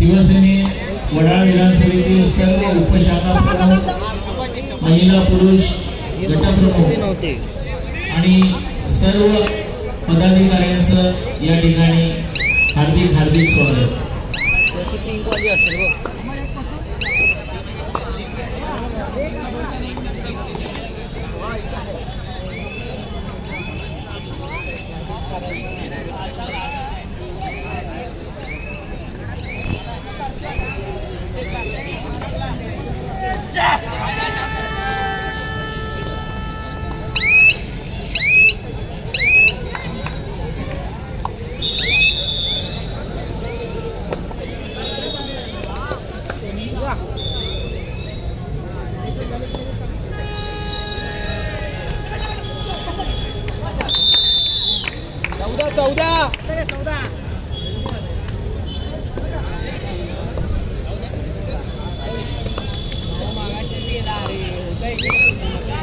शिवसेने वडाळ विधानसभेतील सर्व उपशाखा प्रमुख, महिला पुरुष गटप्रमुख आणि सर्व पदाधिकाऱ्यांचं या ठिकाणी हार्दिक हार्दिक स्वागत.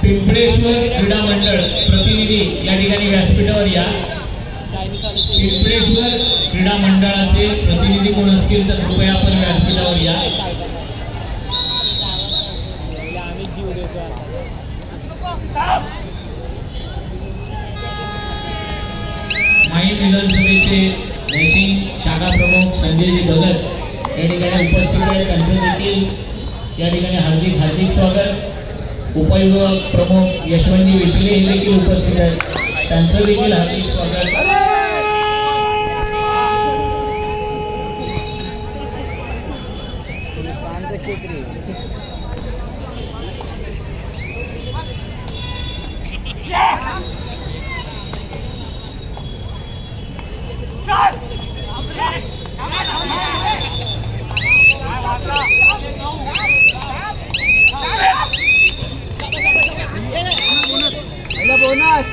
पिंपळेश्वर क्रीडा मंडळ प्रतिनिधी या ठिकाणी व्यासपीठावर या. पिंपळेश्वर क्रीडा मंडळाचे प्रतिनिधी कोण असतील तर कृपया आपण व्यासपीठावर या. माई विधानसभेचे मॅचिंग शाखा प्रमुख संजयजी भगत या ठिकाणी उपस्थित आहेत. त्यांचं देखील या ठिकाणी हार्दिक हार्दिक स्वागत. उपविभाग प्रमुख यशवंतजी विचले हे देखील उपस्थित आहेत. त्यांचं देखील हार्दिक स्वागत. बोनस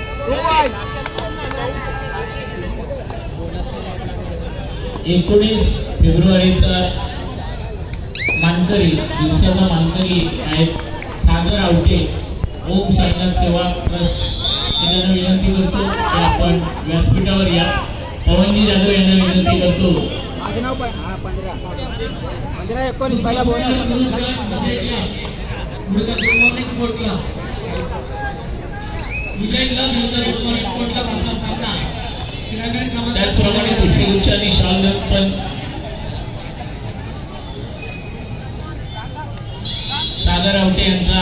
19 फेब्रुवारीचा मानकरी दिवसाचा मानकरी आहेत सागर आवटे ओम साईनाथ सेवा ट्रस्ट. त्यांना विनंती करतो की आपण व्यासपीठावर या. पवनजी जाधव यांना विनंती करतो. माझं नाव 15-19 पहिला बोनस त्याचप्रमाणे पुष्पगुच्छ आणि शाल पण सागर आवटे यांचा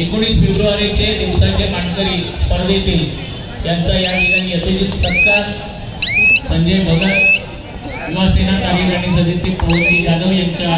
19 फेब्रुवारीचे दिवसाचे मानकरी स्पर्धेतील यांचा या ठिकाणी यथोचित सत्कार. संजय भगत युवा सेना कार्यकारिणी सदस्य पवनजी जाधव यांच्या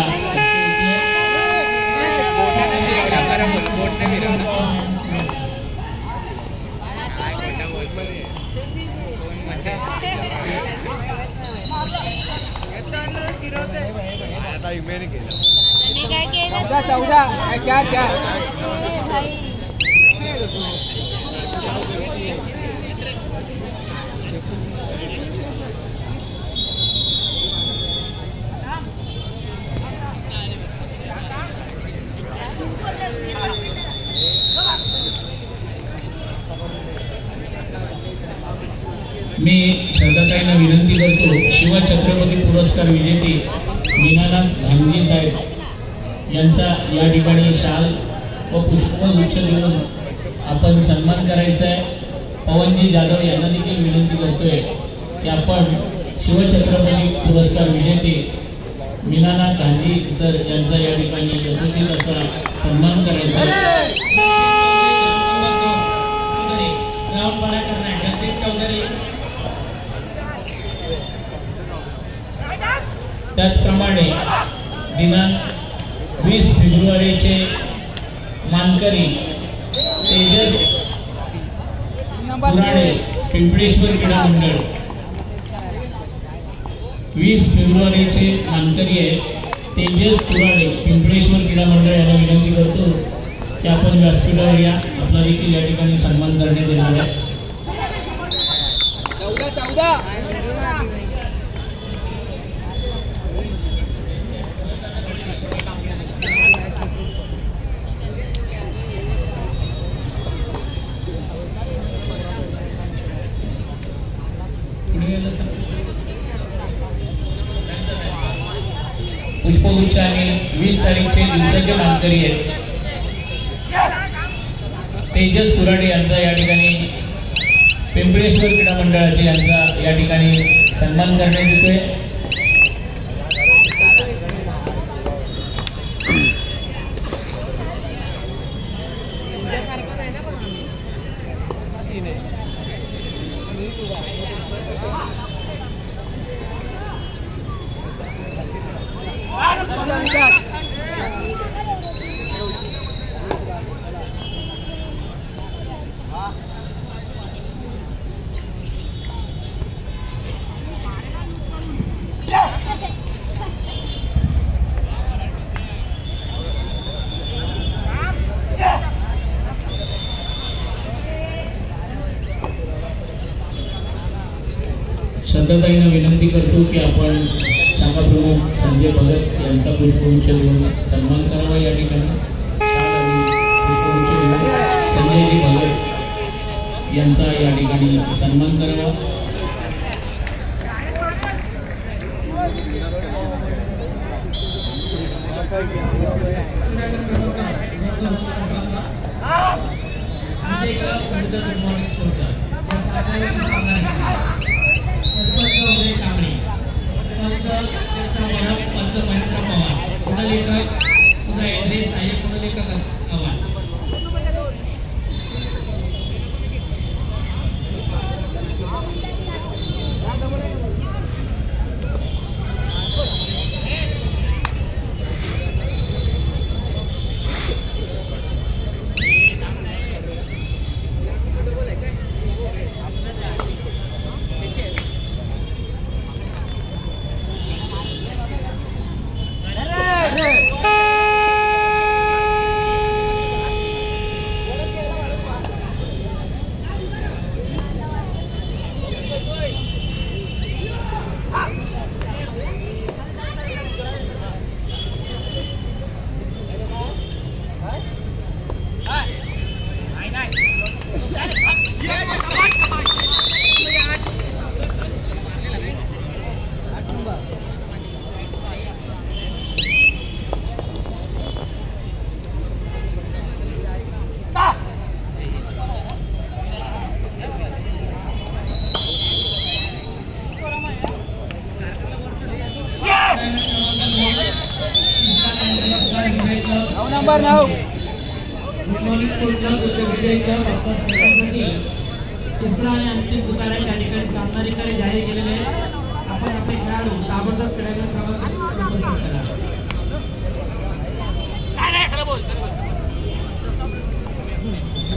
मी श्रद्धाताईंना विनंती करतो. शिवा छत्रपती पुरस्कार विजेते मीनानाथ धामजी साहेब यांचा या ठिकाणी शाल व पुष्पगुच्छ देऊन आपण सन्मान करायचा आहे. पवनजी जाधव यांना देखील विनंती करतोय की आपण शिवछत्रपती पुरस्कार विजेते मीनानाथ गांधी सर यांचा या ठिकाणी यथोचित असा सन्मान करायचा आहे. त्याचप्रमाणे दिनांक 20 फेब्रुवारीचे मानकरी तेजस पुराणे पिंपळेश्वर क्रीडा मंडळ 20 फेब्रुवारीचे मानकरी आहे तेजस पुराणे पिंपळेश्वर क्रीडा मंडळ यांना विनंती करतो की आपण व्यासपीठावर या. आपला देखील या ठिकाणी सन्मान करण्यात येणार आहे. 14 पुढे पुष्पगुच्छ आणि 20 तारीखचे दिवसाचे मानकरी आहेत तेजस कुराडे यांचा या ठिकाणी पिंपळेश्वर क्रीडा मंडळाचे यांचा या ठिकाणी सन्मान करण्यात येतोय. श्रद्धाताईंना विनंती करतो की आपण शाखा प्रमुख संजय भगत यांचा पुष्पगुच्छ देऊन सन्मान करावा. या ठिकाणी पुष्पगुच्छ देऊन संजयजी भगत यांचा या ठिकाणी सन्मान करावा. Number 9 good morning sports club Vijay club आपल्या स्पर्धेसाठी तिसरा आणि अंतिम पुकार आहे. त्या ठिकाणी सामनाधिकारी जाहीर केलेले आहे. आपण आपले खेळाडू ताबडतोब क्रीडांगण क्रमांक करा.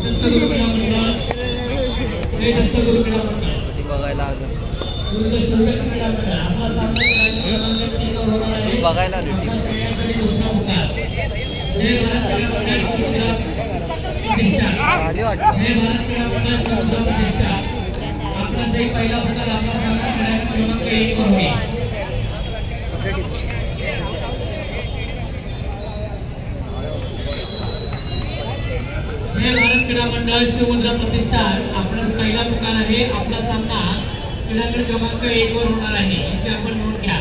दत्तगुरु क्रीडा मंडळ श्री दत्तगुरु क्रीडा मंडळ बघायला आलं गुरुजी शिवशक्ती क्रीडा मंडळ आपला सामना क्रमांक 3 वर होणार आहे. बघायला आले दुसरा पुकार जय भारत क्रीडा मंडळ समुद्र प्रतिष्ठा जय भारत क्रीडा मंडळ समुद्र प्रतिष्ठा आपला सही पहिला पुकार आपला सामना क्रमांक 1 वर होईल. जय भारत क्रीडा मंडळ समुद्र प्रतिष्ठान आपला पहिला पुकार आहे. आपला सामना क्रीडांगण क्रमांक 1 वर होणार आहे. याची आपण नोंद घ्या.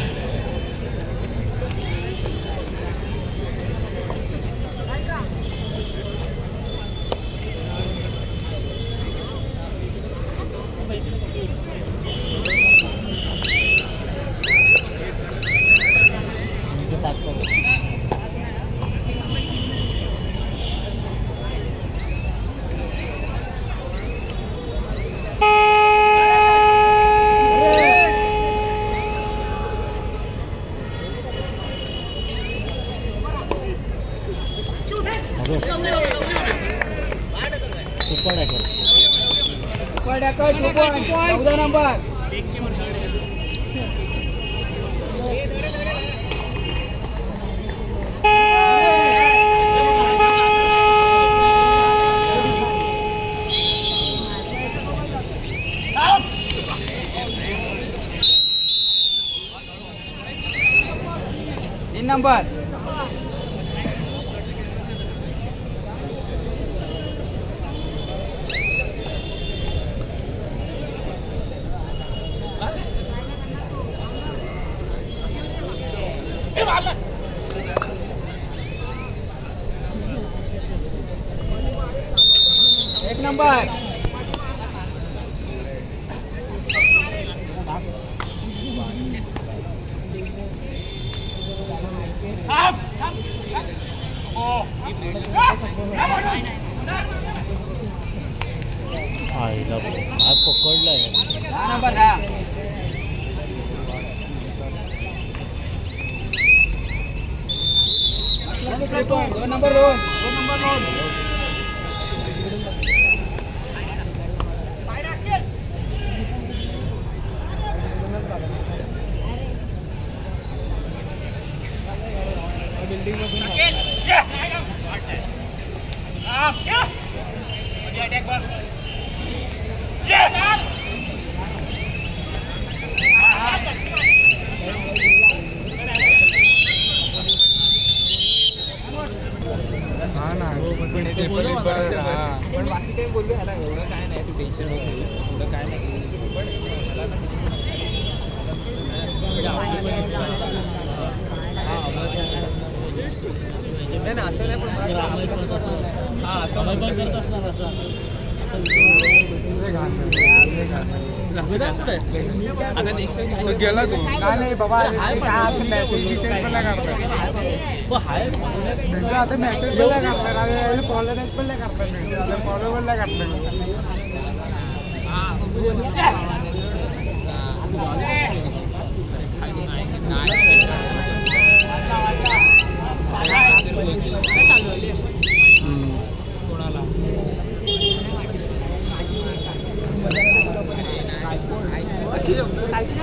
चौदा नंबर तीन नंबर नंबर पकडलाय नंबर 10 नंबर 2 पण बाकी काही बोलू ह्याला एवढं काय नाही तू टेन्शन एवढं काय नाही पण मला असं नाही पण आता नेक्स्ट गेला तू काय नाही बाबा आता मेसेज पण नाही करणार आता मेसेज पण नाही करणार फॉलो पण नाही करणार फॉलो पण नाही करणार कोणाला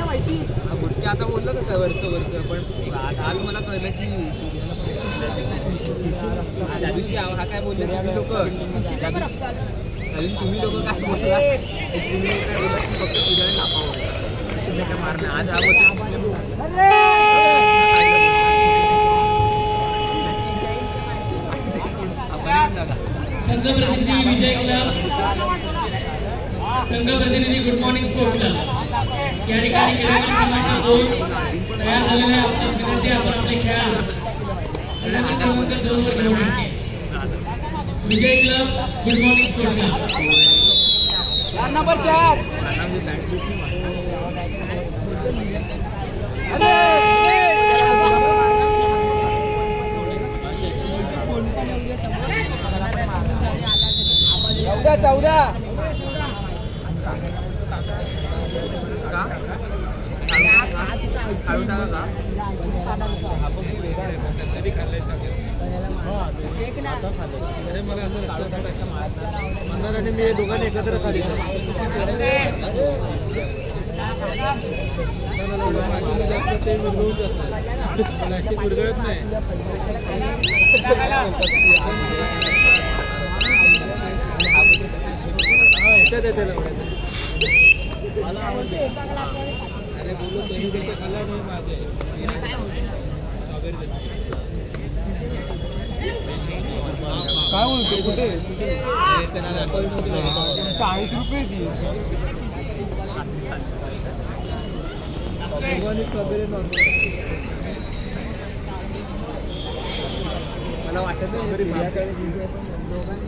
माहिती गुडकी आता बोललं का वरचं पण आज मला कळलं की त्या दिवशी हा काय बोलले तुम्ही लोक काय बोलला फक्त सूर्याने नापावं मारणे आज हा संघ प्रतिनिधी विजय क्लब संघ प्रतिनिधी गुड मॉर्निंग स्पोर्ट क्लब या ठिकाणी क्रमांक 2 तयार झालेले आपल्या विनंती आपण आपले खेळ क्रमांक 2 वर घेऊन यायचे Vijay club good morning sport club number 4 14 आणि मी दोघांनी एकत्र खाली ते विरघळून जातात प्लास्टिक विरघळत नाही ह्याच्यात येते अरे बोलू तुम्ही खाल्ला नाही माझे काय बोलतो कुठे 40 रुपये दी मला वाटत नाही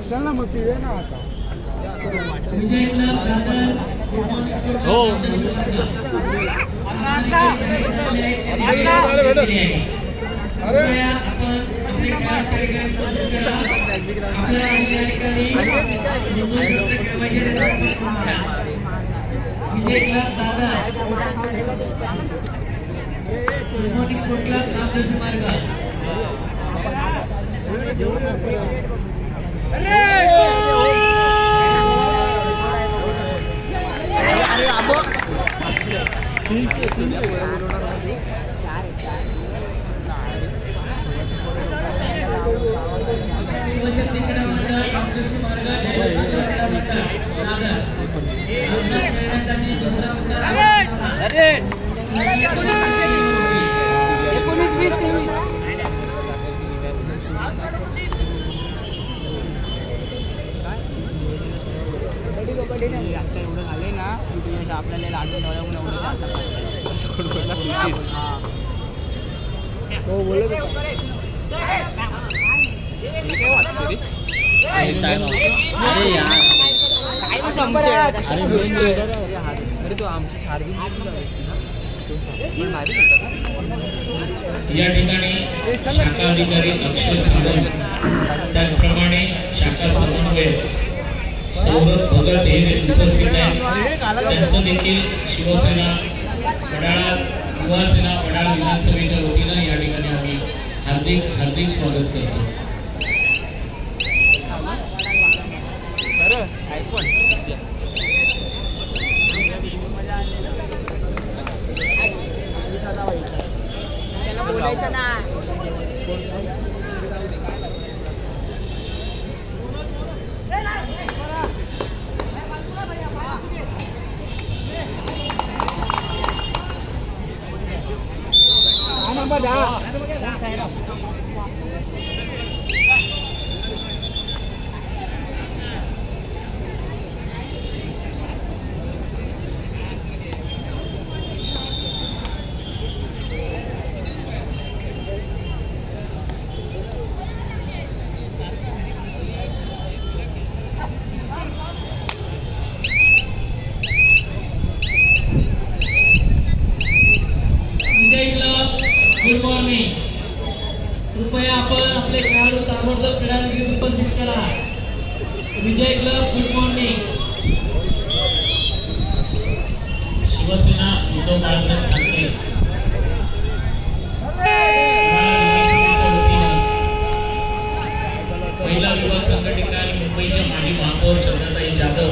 चल ना मग पिऊया ना आता विजय क्लब हो शिवशक्ती क्रीडा मंडळ कामकृषी मार्ग दुसरा एवढं झाले ना की तुझ्या आपल्याला लाडून डोळ्याहून एवढं असं कोण बोलला हो बोलत काय वाचते रे काय मग समजेल अरे तो आमची शारदी या ठिकाणी शाखा अधिकारी अक्षय सावंत, त्याचप्रमाणे शाखा समन्वय सौरभ भगत हे उपस्थित आहेत. त्यांचं देखील शिवसेना वडाळा युवासेना वडाळा विधानसभेच्या वतीनं या ठिकाणी आम्ही हार्दिक हार्दिक स्वागत करतो. बोलायचं ना नंबर 10 गुड मॉर्निंग. कृपया आपण आपले खेळाडू ताबडतोब क्रीडांगणात उपस्थित करा. Vijay club good morning. Shiv Sena Uddhav Balasaheb Thackeray महिला विभाग संघटिका आणि मुंबईच्या माजी महापौर श्रद्धाताई जाधव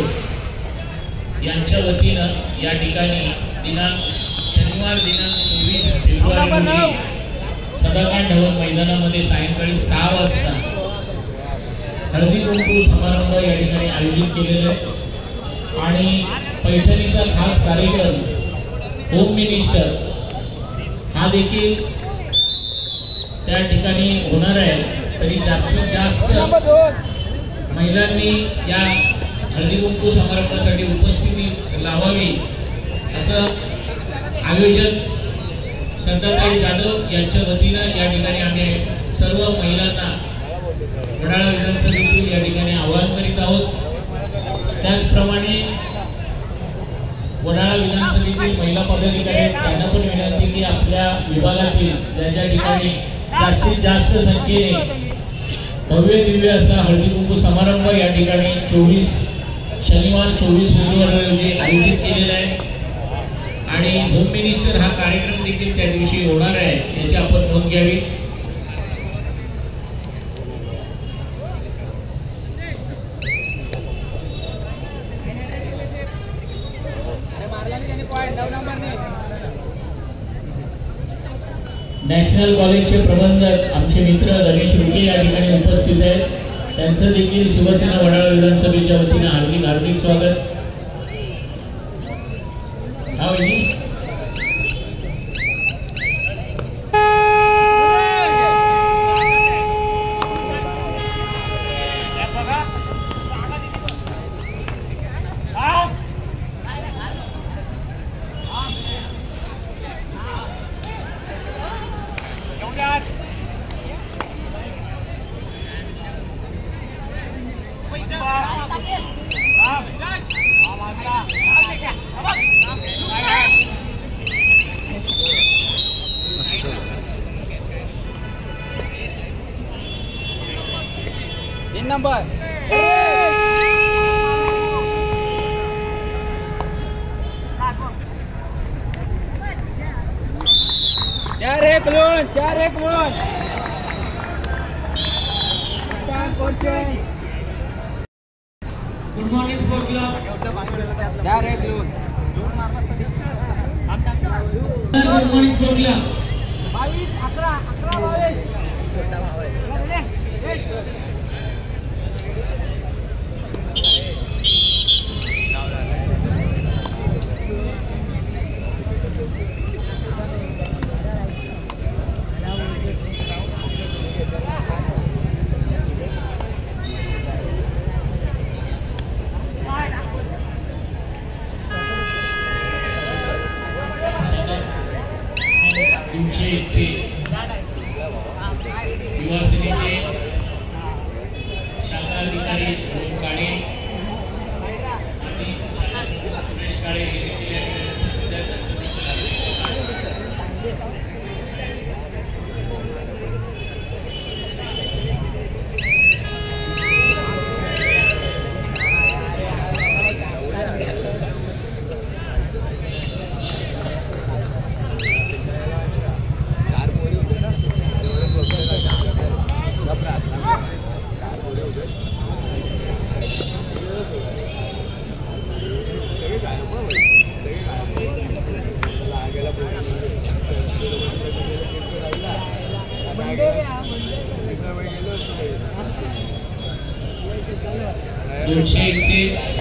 यांच्या वतीनं या ठिकाणी शनिवार दिनांक 24 फेब्रुवारी रोजी सदाकांड धवन मैदानामध्ये सायंकाळी 6 वाजता हळदी कुंकू समारंभ या ठिकाणी आयोजित केलेला आहे आणि पैठणीचा खास कार्यक्रम होम मिनिस्टर हा देखील त्या ठिकाणी होणार आहे. तरी जास्तीत जास्त महिलांनी या हळदी कुंकू समारंभासाठी उपस्थिती लावावी असं आयोजन श्रद्धाताई जाधव यांच्या वतीनं या ठिकाणी आम्ही सर्व महिलांना वडाळा विधानसभेतील या ठिकाणी आवाहन करीत आहोत. त्याचप्रमाणे वडाळा विधानसभेतील महिला पदाधिकारी आहेत त्यांना पण विनंती की आपल्या विभागातील ज्या ठिकाणी जास्तीत जास्त संख्येने भव्य दिव्य असा हळदी कुंकू समारंभ या ठिकाणी शनिवार 24 फेब्रुवारी रोजी आयोजित केलेला आहे आणि होम मिनिस्टर हा कार्यक्रम देखील त्या दिवशी होणार आहे याची आपण नोंद घ्यावी. नॅशनल कॉलेजचे प्रबंधक आमचे मित्र रमेश रुके या ठिकाणी उपस्थित आहेत. त्यांचं देखील शिवसेना वडाळा विधानसभेच्या वतीने हार्दिक हार्दिक स्वागत. Number 4-1 loan 4-1 loan good morning sport club 4-1 loan good morning sport club 301 युवासेनेचे शाखा अधिकारी काळे विभागाचे युवा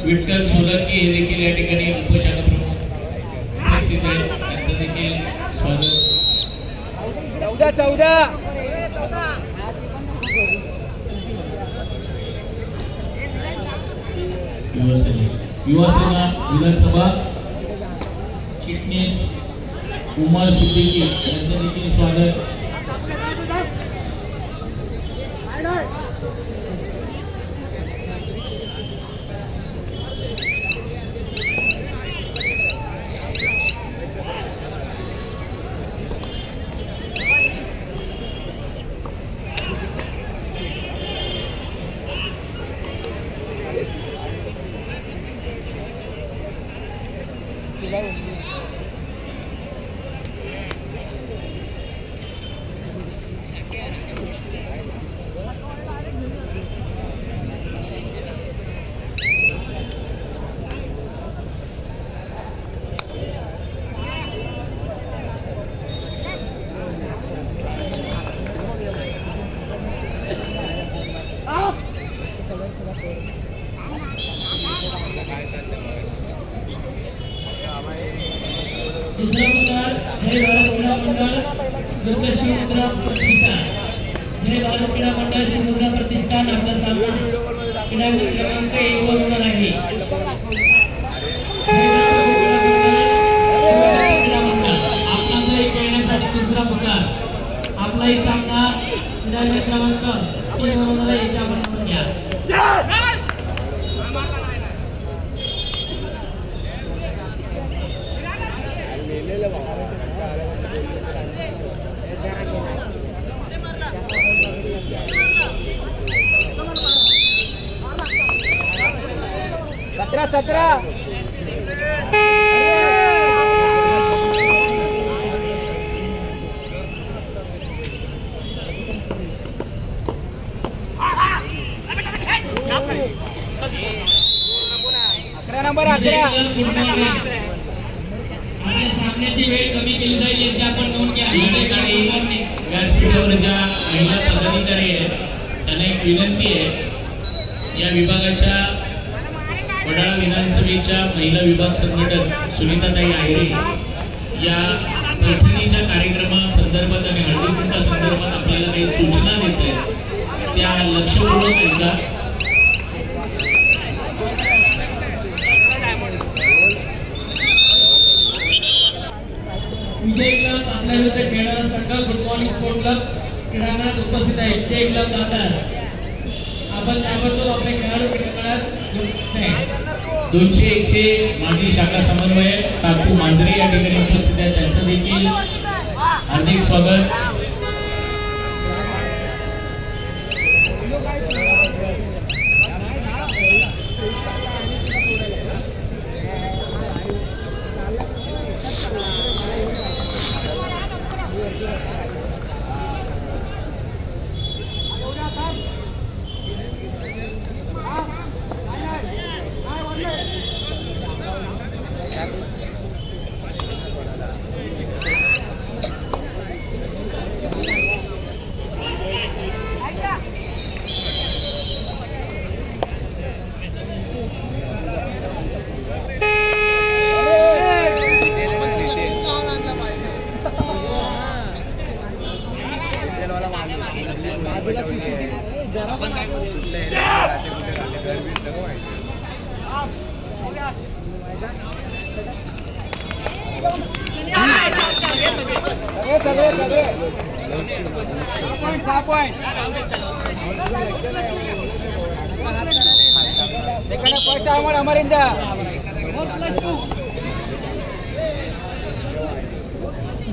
विठ्ठल सोलंकी हे देखील या ठिकाणी उपोषण प्रमुख उपस्थित आहेत, त्यांचं देखील स्वागत. 14 युवासेना विधानसभा चिटणीस उमर सिद्दीकी यांचं देखील स्वागत. दुसरा पुकार जय भारत क्रीडा मंडळ विरुद्ध शिवमुद्रा प्रतिष्ठान. जय भारत क्रीडा मंडळ शिवमुद्रा प्रतिष्ठान आपला सामना क्रमांक 1 वर होणार आहे. आपला जय खेळण्यासाठी दुसरा पुकार. आपलाही सामना क्रमांक 3 वर होणार आहे. याच्या आपण नोंद घ्या. सतरा नंबर 11. आपल्या सामन्याची वेळ कमी केली जाईल याची आपण नोंद घ्या. या ठिकाणी व्यासपीठावर ज्या महिला पदाधिकारी आहेत त्यांना एक विनंती आहे. या विभागाच्या वडाळा विधानसभेच्या महिला विभाग संघटक सुनीताताई आहिरे या पैठणीच्या कार्यक्रमासंदर्भात आणि हळदीकुंकू संदर्भात आपल्याला काही सूचना देत आहेत, त्या लक्षपूर्वक ऐका. विजय क्लब आपल्या विरुद्ध खेळणारा संघ गुड मॉर्निंग स्पोर्ट क्लब क्रीडांगणात उपस्थित आहे. ते क्लब दातार आपण ताबडतोब आपल्या खेळाडू क्रीडांगणात 201 चे माजी शाखा समन्वयक काकू मांजरे या ठिकाणी उपस्थित आहेत, त्यांचं देखील हार्दिक स्वागत.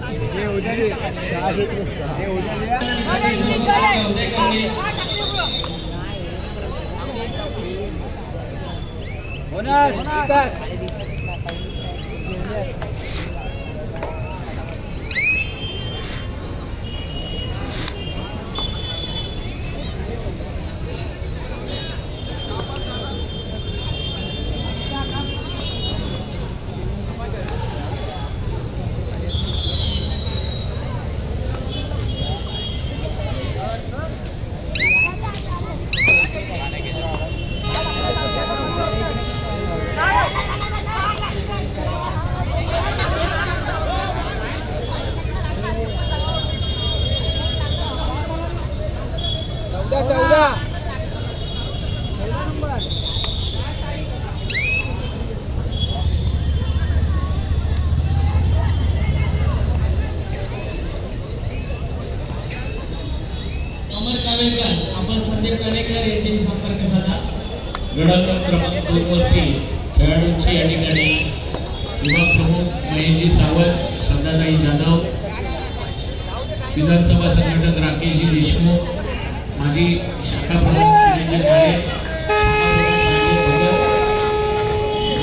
हे उद्या दे. सहा घेतले सहा. हे उद्या द्या. होणार विकास. आपण संदीप कानेकर यांची संपर्क साधा. गडांक क्रमांक 2 वरती खेळाडूंची या ठिकाणी युवा प्रमुख महेशजी सावंत, श्रद्धाताई जाधव, विधानसभा संघटक राकेशजी देशमुख, माजी शाखा प्रमुख सुनीलजी काळे,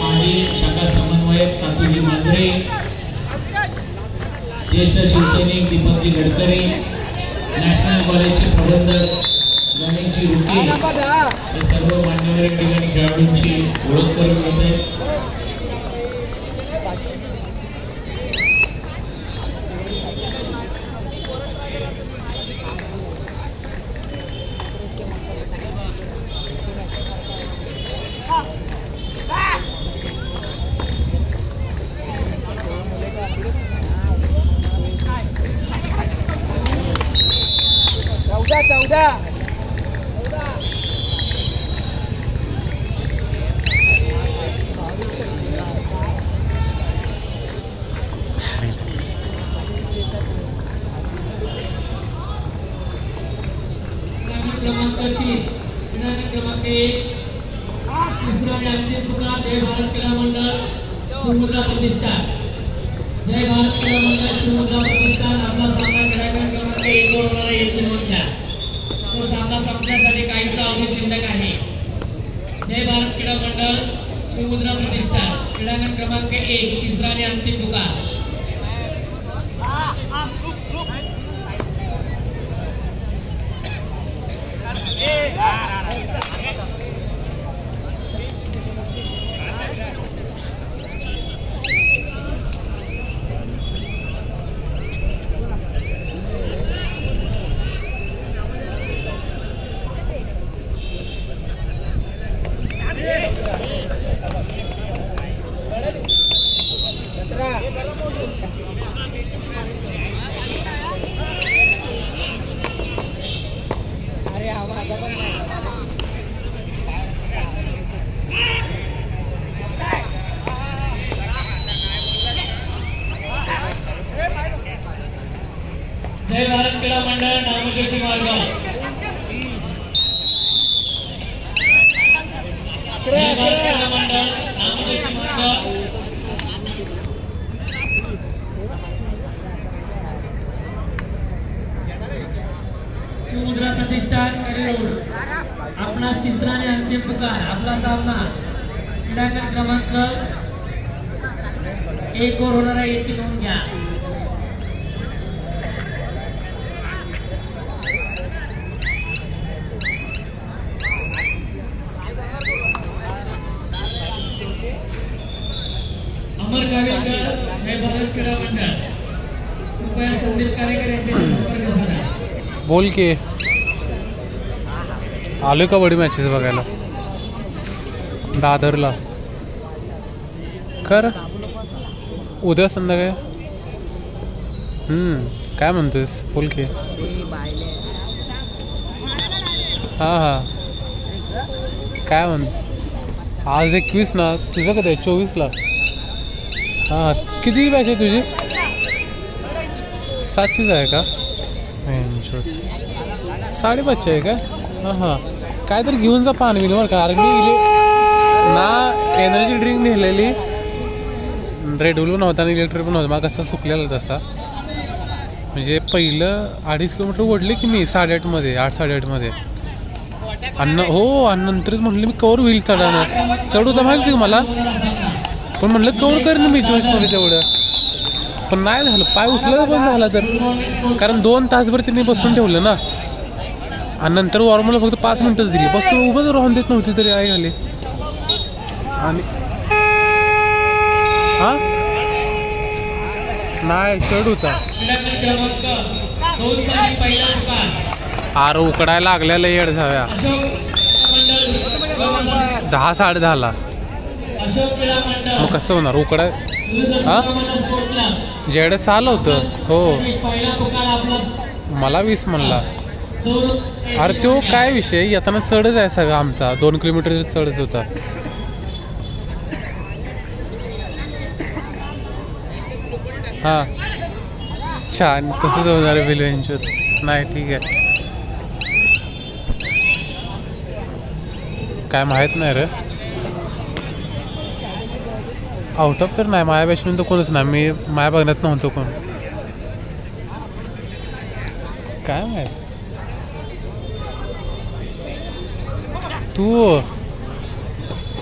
माजी शाखा समन्वयक तातूजी मांजरे, ज्येष्ठ शिवसैनिक दीपकजी गडकरी, नॅशनल कॉलेजचे प्रबंधक गणेशजी रुकी, हे सर्व मान्यवर या ठिकाणी खेळाडूंची ओळख करून देत आहेत. क्रमांक 3, क्रमांक 1, तिसरा आणि अंतिम पुकार जय भारत क्रीडा मंडळ शिवमुद्रा प्रतिष्ठान. जय भारत क्रीडा मंडळ शिवमुद्रा प्रतिष्ठान आपला सामना खेळायला क्रमांक 1 वर होणार याची नोंद घ्या. तो सामना संपण्यासाठी काहीसा अवधी शिल्लक आहे. जय भारत क्रीडा मंडळ शिवमुद्रा प्रतिष्ठान क्रीडांगण क्रमांक 1, तिसरा आणि अंतिम पुकार. जय भारत क्रीडा मंडळ नामोजोशी मार्गाव. जय भारत क्रीडा मंडळ नामोजोशी मार्गाव. शिवमुद्रा प्रतिष्ठान करी रोड आपला तिसरा आणि अंतिम पुकार. आपला सामना क्रीडांगण क्रमांक 1 वर होणार आहे याची नोंद घ्या. अमर गावेकर जय भारत क्रीडा मंडळ कृपया संदीप कानेकर यांच्याशी संपर्क साधा. बोल की आलोय कबड्डी मॅचेस बघायला दादरला. कर उद्या संध्याकाळी. काय म्हणतोस बोल की. हां हां काय म्हणत. आज 21 ना, तुझं कधी आहे 24ला. हां किती मॅच आहे तुझी. 7चीच आहे का. 5:30 आहे का. हां हां काय तर घेऊन जा पाणी बरं का. कारण मी ना एनर्जी ड्रिंक नेलेली, रेड बुल पण होता आणि इलेक्ट्रिक पण होता. मग कसा सुकलेला तसा म्हणजे पहिलं 2.5 किलोमीटर ओढले की मी 8:30 मध्ये 8-8:30 मध्ये आणि नंतरच म्हटलं मी कवर होईल चढानं चढ होता माहिती का मला पण म्हटलं कवर करेन मी 24 मध्ये तेवढं पण नाही झालं पाय उचलायला पण झाला तर कारण 2 तासभर त्यांनी बसून ठेवलं ना आणि नंतर वॉर्मला फक्त 5 मिनिटच दिली बसून उभंच राहून देत नव्हती तरी आई झाली आणि हा नाही चढ होता अरे उकडायला लागलेला येड झाव्या 10-10:30 मग कसं होणार उकडाय हा जेड 6 होतं हो मला 20 म्हणला अरे तो काय विषय येताना चढच आहे सगळं आमचा 2 किलोमीटर चढच होता हा छान तसंच होणार आहे बिलवेंचर नाही ठीक आहे काय माहित नाही रे आउट ऑफ तर नाही माया बॅचमॅन तर कोणच नाही मी माया बघण्यात नव्हतो कोण काय माहित तू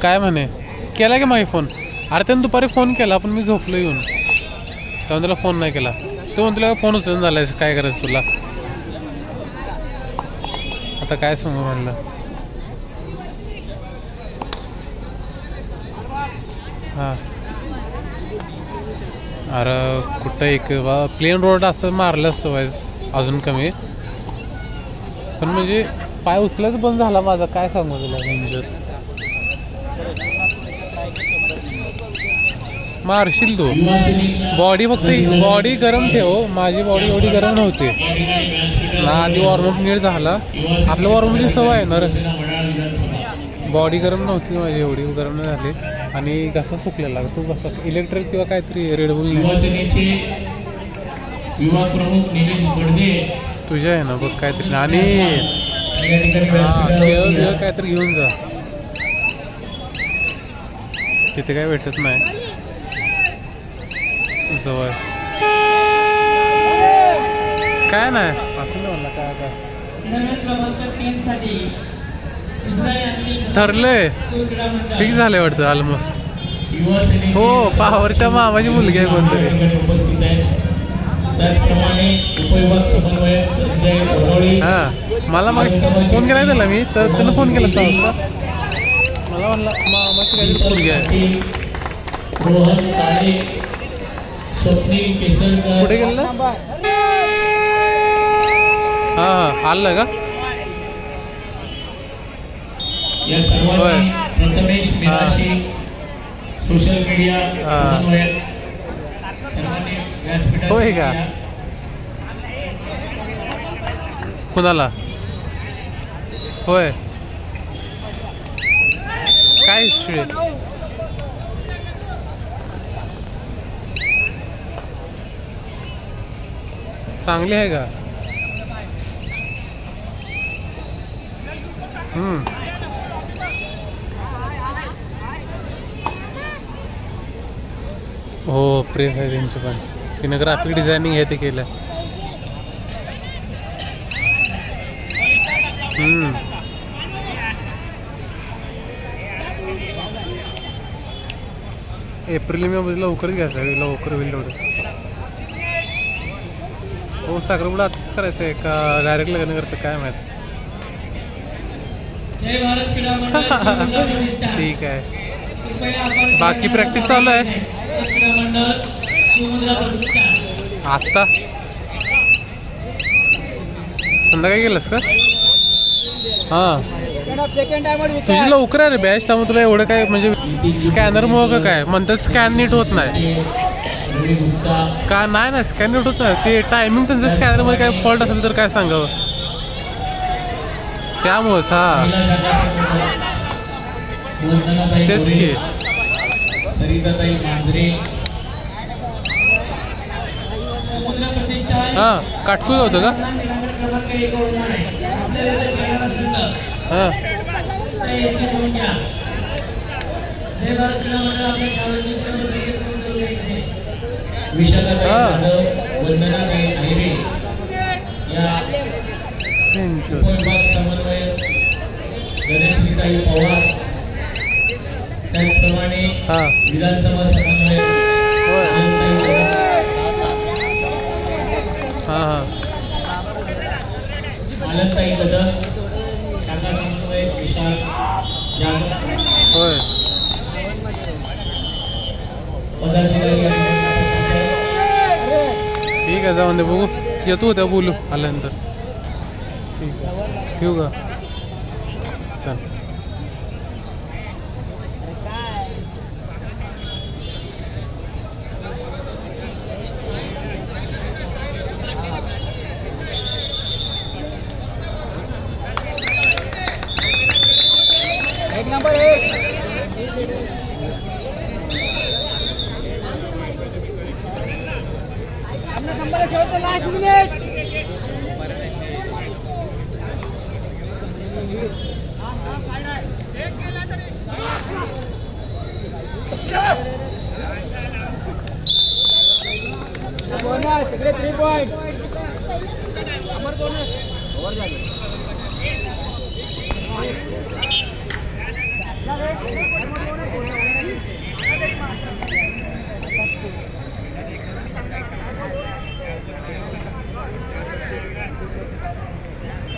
काय म्हणे केला की माझी फोन अरे त्यानं दुपारी फोन केला पण मी झोपलो येऊन तेव्हा त्याला फोन नाही केला तो म्हणतो फोन उचलून झालाय काय करायचं तुला आता काय सांगू म्हणलं हां अरे कुठं एक बा प्लेन रोड असं मारलं असतं वाईज अजून कमी पण म्हणजे पाय उचलायच बंद झाला माझा काय सांगू तुला म्हणजे मारशील तू बॉडी फक्त बॉडी गरम ठेव माझी बॉडी एवढी गरम नव्हती ना आधी वॉर्मअप नीट झाला आपल्या वॉर्मअपची सवय आहे ना रे बॉडी गरम नव्हती माझी एवढी गरम नाही झाली आणि घसा सुकलेला तू कसा इलेक्ट्रिक किंवा काहीतरी रेडबुल तुझ्या आहे ना बघ काहीतरी आणि काहीतरी घेऊन जा तिथे काय भेटत नाही जवळ काय नाही असं नाही म्हणलं काय आता ठरलंय फिक्स झालंय वाटतं ऑलमोस्ट हो पावरच्या मामाची मुलगी आहे कोणतरी हा मला मग फोन केला त्याला मी तर त्यानं फोन केला 6 वाजता मला म्हणलं मामाची काहीतरी मुलगी आहे कुठे गेलं हा हा आलं का या सर्वांनी प्रथमेश मीनाशी सोशल मीडिया होय का कुणाला होय काय हिस्ट्री चांगली आहे का हो प्रेस आहे त्यांची पण तिनं ग्राफिक डिझायनिंग हे ते केलं एप्रिल मे मध्ये लवकरच घ्यायचं आहे लवकर होईल तेवढं हो साखरपुडा आताच करायचं आहे का डायरेक्ट लग्न करतं काय माहित ठीक आहे बाकी प्रॅक्टिस चालू आहे आत्ता संध्याकाळी गेलंस का हां तुझी लवकर आहे रे बॅच त्यामुळे तुला एवढं काय म्हणजे स्कॅनरमुळं का काय म्हणतात स्कॅन नीट होत नाही का नाही ना स्कॅन नीट होत नाही ते टायमिंग त्यांचं स्कॅनरमध्ये काय फॉल्ट असेल तर काय सांगावं त्यामुळंच हा तेच की हां काटकू होतं का हां विशाखाताई जाधव, वंदनाताई आहिरे या उपविभाग समन्वयक, गणेशताई पवार, त्याचप्रमाणे विधानसभा समन्वयक आनंदताई कदम, शाखा समन्वयक विशाल जाधव, पदाधिकारी ठीक आहे, जाऊन दे, बघू येतो उद्या बोलू आल्यानंतर. ठीक आहे, ठेवू का? चल. नंबर 1 नंबर शेवटचा लास्ट मिनिट. बोनस इकडे 3 पॉइंट्स. नंबर बोनस ओव्हर झाली.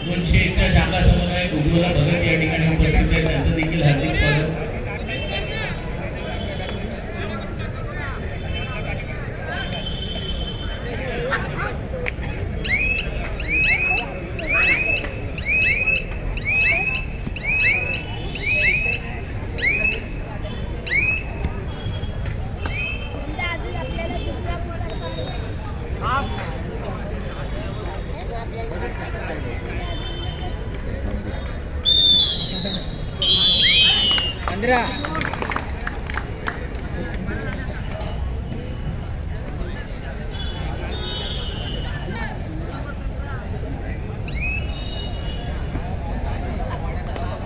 दोनशे शाखा समन्वयक उज्ज्वला भगत या ठिकाणी उपस्थित आहेत, त्यांचं देखील हार्दिक स्वागत.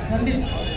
संदीप